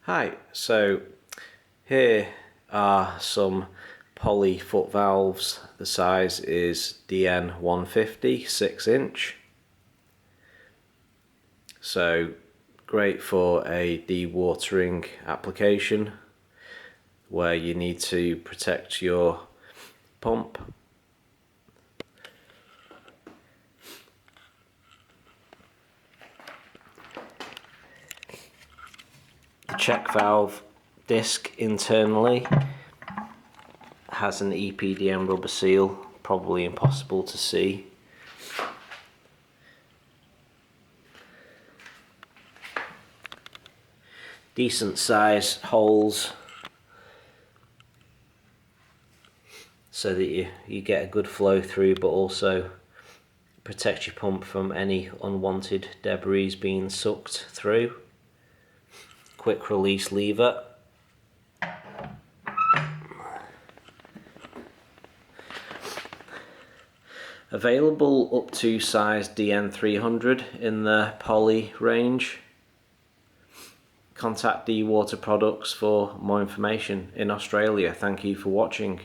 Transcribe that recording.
Hi, so here are some poly foot valves. The size is DN150, 6-inch. So great for a dewatering application where you need to protect your pump. The check valve disc internally has an EPDM rubber seal, probably impossible to see. Decent size holes so that you get a good flow through, but also protect your pump from any unwanted debris being sucked through. Quick release lever. Available up to size DN300 in the poly range. Contact Dewater Products for more information in Australia. Thank you for watching.